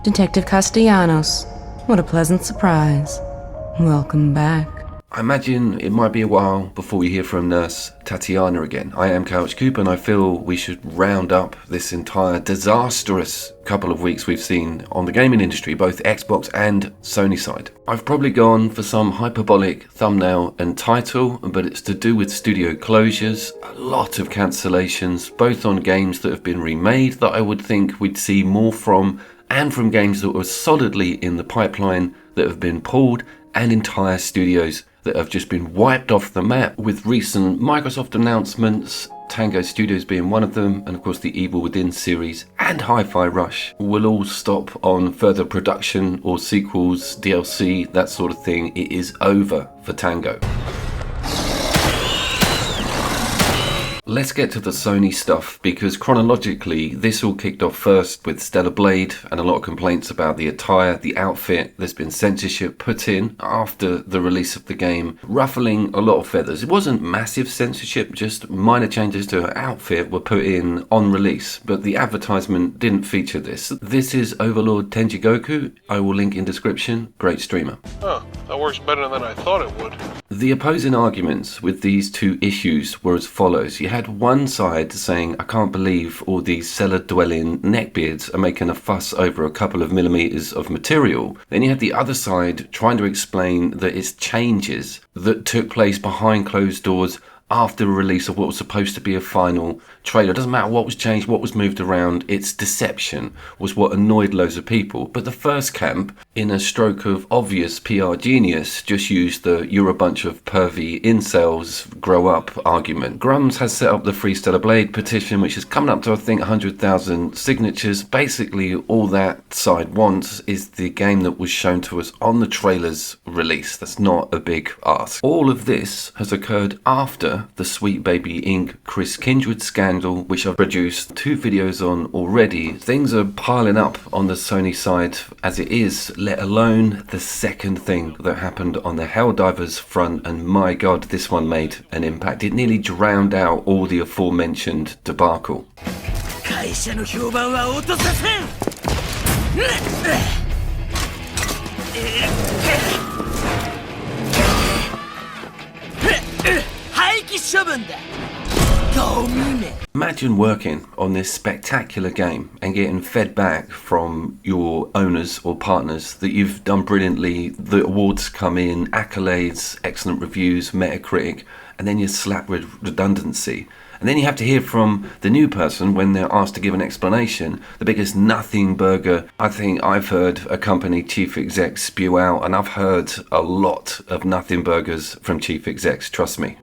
Detective Castellanos. What a pleasant surprise. Welcome back. I imagine it might be a while before we hear from Nurse Tatiana again. I am Couch Coop, and I feel we should round up this entire disastrous couple of weeks we've seen on the gaming industry, both Xbox and Sony side. I've probably gone for some hyperbolic thumbnail and title, but it's to do with studio closures, a lot of cancellations, both on games that have been remade that I would think we'd see more from, and from games that were solidly in the pipeline that have been pulled, and entire studios that have just been wiped off the map, with recent Microsoft announcements, Tango Studios being one of them, and of course the Evil Within series and Hi-Fi Rush will all stop on further production or sequels, DLC, that sort of thing. It is over for Tango. Let's get to the Sony stuff, because chronologically this all kicked off first with Stellar Blade and a lot of complaints about the attire, the outfit. There's been censorship put in after the release of the game, ruffling a lot of feathers. It wasn't massive censorship, just minor changes to her outfit were put in on release, but the advertisement didn't feature this. This is Overlord Tenji Goku. I will link in description. Great streamer. Huh, that works better than I thought it would. The opposing arguments with these two issues were as follows. You had one side saying, I can't believe all these cellar-dwelling neckbeards are making a fuss over a couple of millimeters of material. Then you had the other side trying to explain that it's changes that took place behind closed doors after the release of what was supposed to be a final trailer. It doesn't matter what was changed, what was moved around, it's deception was what annoyed loads of people. But the first camp, in a stroke of obvious PR genius, just used the "you're a bunch of pervy incels, grow up" argument. Grums has set up the Free Stellar Blade petition, which is coming up to I think 100,000 signatures. Basically all that side wants is the game that was shown to us on the trailer's release. That's not a big ask. All of this has occurred after the Sweet Baby Inc. Chris Kindred scandal, which I've produced 2 videos on already. Things are piling up on the Sony side as it is, let alone the second thing that happened on the Helldivers front, and my god, this one made an impact. It nearly drowned out all the aforementioned debacle. Imagine working on this spectacular game and getting fed back from your owners or partners that you've done brilliantly, the awards come in, accolades, excellent reviews, Metacritic, and then you're slapped with redundancy. And then you have to hear from the new person when they're asked to give an explanation. The biggest nothing burger I think I've heard a company chief exec spew out, and I've heard a lot of nothing burgers from chief execs, trust me.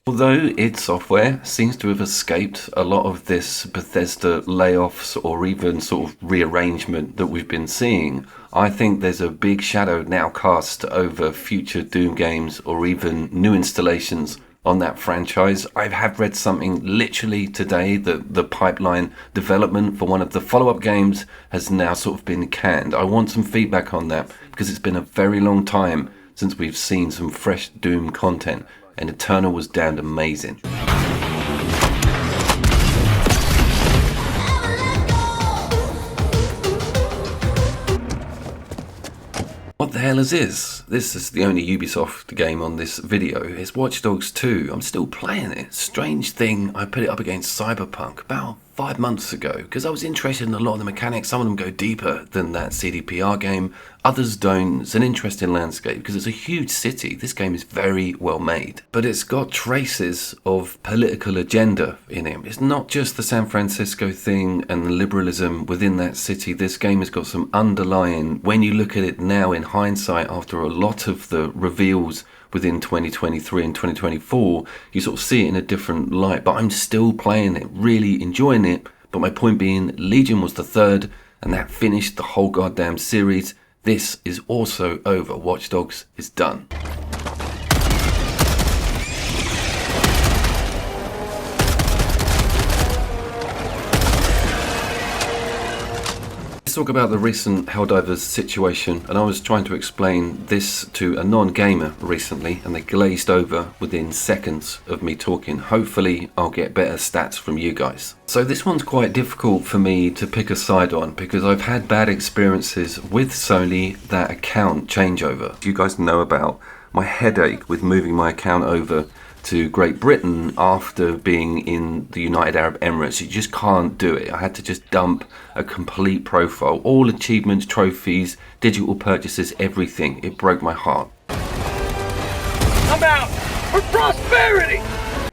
Although id Software seems to have escaped a lot of this Bethesda layoffs or even sort of rearrangement that we've been seeing, I think there's a big shadow now cast over future Doom games or even new installations on that franchise. I have read something literally today that the pipeline development for one of the follow-up games has now sort of been canned. I want some feedback on that because it's been a very long time since we've seen some fresh Doom content, and Eternal was damned amazing. What the hell is this? This is the only Ubisoft game on this video. It's Watch Dogs 2. I'm still playing it. Strange thing, I put it up against Cyberpunk about 5 months ago because I was interested in a lot of the mechanics. Some of them go deeper than that CDPR game, others don't. It's an interesting landscape because it's a huge city. This game is very well made, but it's got traces of political agenda in it. It's not just the San Francisco thing and the liberalism within that city. This game has got some underlying, when you look at it now in hindsight after a lot of the reveals within 2023 and 2024, you sort of see it in a different light. But I'm still playing it, really enjoying it. But my point being, Legion was the third, and that finished the whole goddamn series. This is also over. Watch Dogs is done. Let's talk about the recent Helldivers situation, and I was trying to explain this to a non-gamer recently, and they glazed over within seconds of me talking. Hopefully I'll get better stats from you guys. So this one's quite difficult for me to pick a side on, because I've had bad experiences with Sony, that account changeover. You guys know about my headache with moving my account over to Great Britain after being in the United Arab Emirates. You just can't do it. I had to just dump a complete profile, all achievements, trophies, digital purchases, everything. It broke my heart. I'm out for prosperity!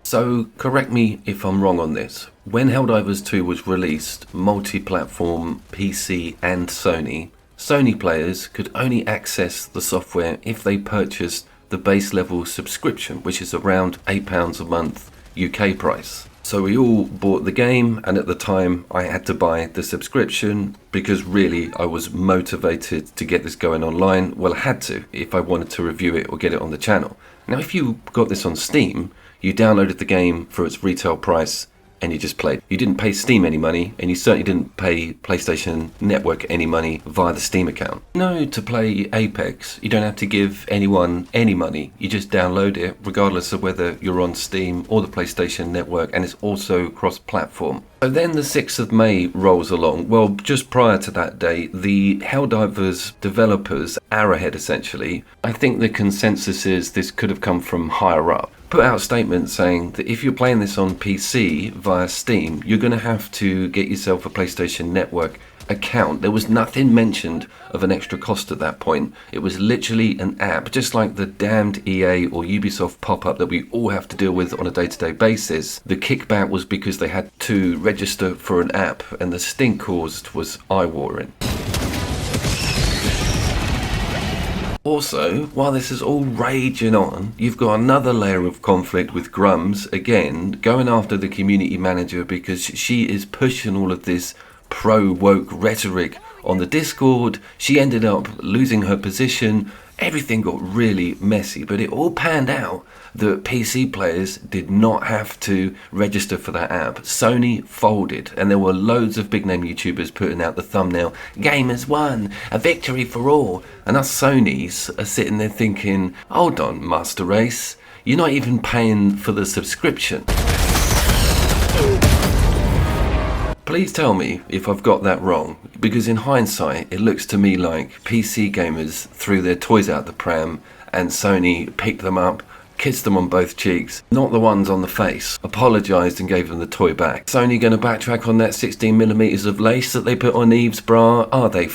So correct me if I'm wrong on this. When Helldivers 2 was released, multi-platform, PC and Sony players could only access the software if they purchased the base level subscription, which is around £8 a month UK price. So we all bought the game, and at the time I had to buy the subscription because really I was motivated to get this going online. Well, I had to if I wanted to review it or get it on the channel. Now if you got this on Steam, you downloaded the game for its retail price and you just played. You didn't pay Steam any money, and you certainly didn't pay PlayStation Network any money via the Steam account. No, to play Apex, you don't have to give anyone any money. You just download it, regardless of whether you're on Steam or the PlayStation Network, and it's also cross-platform. So then the 6th of May rolls along. Well, just prior to that date, the Helldivers developers, Arrowhead essentially, I think the consensus is this could have come from higher up, put out a statement saying that if you're playing this on PC via Steam, you're going to have to get yourself a PlayStation Network account. There was nothing mentioned of an extra cost at that point. It was literally an app, just like the damned EA or Ubisoft pop-up that we all have to deal with on a day-to-day basis. The kickback was because they had to register for an app, and the stink caused was eye-watering. Also, while this is all raging on, you've got another layer of conflict with Grums, again, going after the community manager because she is pushing all of this pro-woke rhetoric on the Discord. She ended up losing her position. Everything got really messy, but it all panned out that PC players did not have to register for that app. Sony folded, and there were loads of big name YouTubers putting out the thumbnail, "Gamers won, a victory for all," and us Sonys are sitting there thinking, hold on, Master Race, you're not even paying for the subscription. Please tell me if I've got that wrong, because in hindsight it looks to me like PC gamers threw their toys out the pram and Sony picked them up, kissed them on both cheeks, not the ones on the face, apologised and gave them the toy back. Sony going to backtrack on that 16mm of lace that they put on Eve's bra? Are they?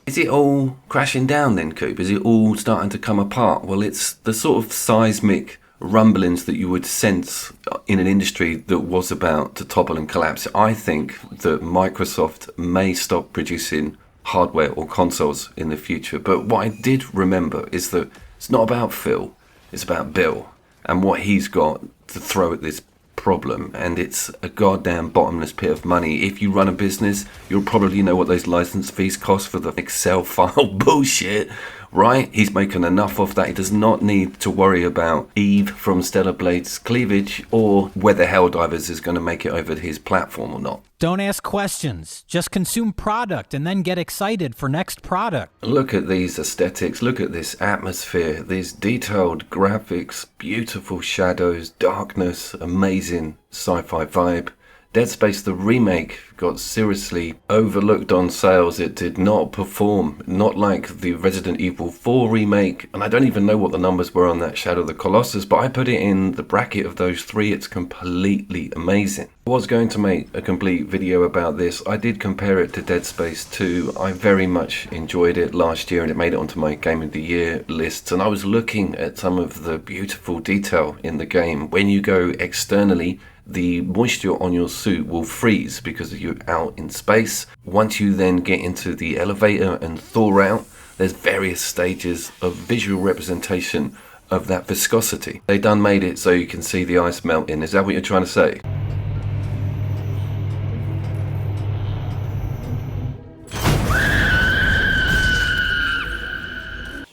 Is it all crashing down then, Coop? Is it all starting to come apart? Well, it's the sort of seismic rumblings that you would sense in an industry that was about to topple and collapse. I think that Microsoft may stop producing hardware or consoles in the future. But what I did remember is that it's not about Phil, it's about Bill and what he's got to throw at this problem, and it's a goddamn bottomless pit of money. If you run a business, you'll probably know what those license fees cost for the Excel file bullshit, right? He's making enough of that. He does not need to worry about Eve from Stellar Blade's cleavage or whether Helldivers is going to make it over to his platform or not. Don't ask questions. Just consume product and then get excited for next product. Look at these aesthetics. Look at this atmosphere. These detailed graphics, beautiful shadows, darkness, amazing sci-fi vibe. Dead Space the remake got seriously overlooked on sales. It did not perform, not like the Resident Evil 4 remake, and I don't even know what the numbers were on that Shadow of the Colossus, but I put it in the bracket of those three. It's completely amazing. I was going to make a complete video about this. I did compare it to Dead Space 2. I very much enjoyed it last year and it made it onto my Game of the Year lists, and I was looking at some of the beautiful detail in the game. When you go externally, the moisture on your suit will freeze because you're out in space. Once you then get into the elevator and thaw out, there's various stages of visual representation of that viscosity. They done made it so you can see the ice melting. Is that what you're trying to say?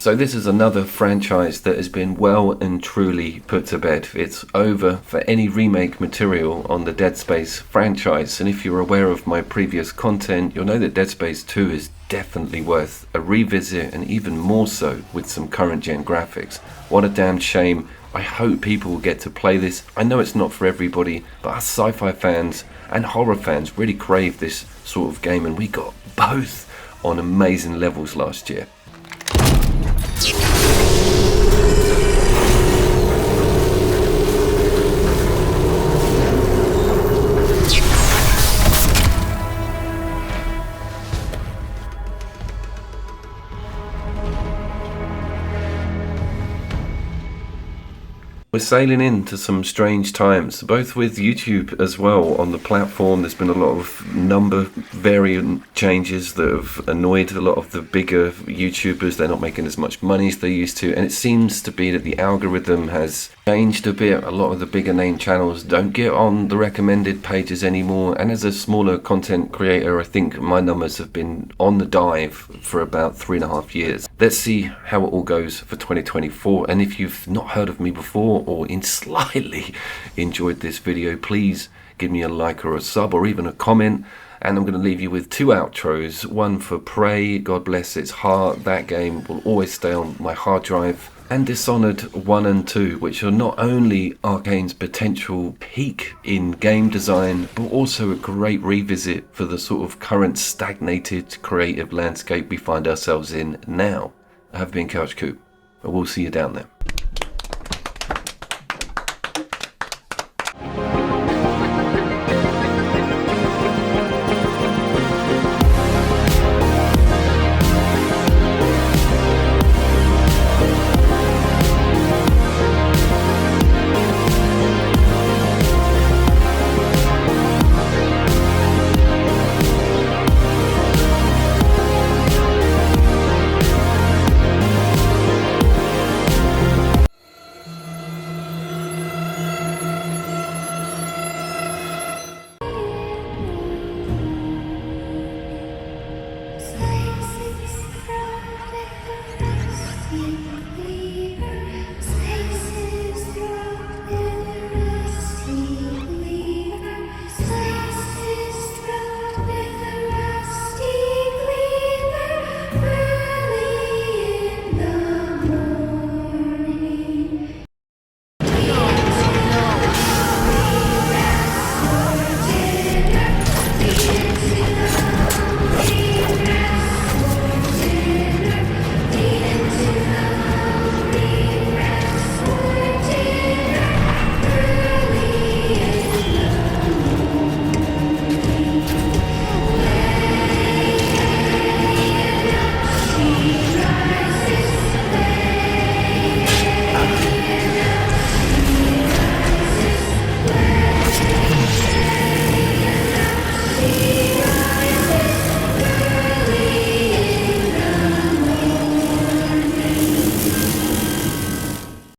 So this is another franchise that has been well and truly put to bed. It's over for any remake material on the Dead Space franchise, and if you're aware of my previous content, you'll know that Dead Space 2 is definitely worth a revisit, and even more so with some current gen graphics. What a damn shame. I hope people will get to play this. I know it's not for everybody, but us sci-fi fans and horror fans really crave this sort of game, and we got both on amazing levels last year. We're sailing into some strange times, both with YouTube as well on the platform. There's been a lot of number variant changes that have annoyed a lot of the bigger YouTubers. They're not making as much money as they used to, and it seems to be that the algorithm has changed a bit. A lot of the bigger name channels don't get on the recommended pages anymore, and as a smaller content creator, I think my numbers have been on the dive for about 3.5 years. Let's see how it all goes for 2024, and if you've not heard of me before or slightly enjoyed this video, please give me a like or a sub or even a comment. And I'm going to leave you with 2 outros, one for Prey, God bless its heart, that game will always stay on my hard drive, and Dishonored 1 and 2, which are not only Arcane's potential peak in game design, but also a great revisit for the sort of current stagnated creative landscape we find ourselves in now. I have been Couch Coop, and we'll see you down there.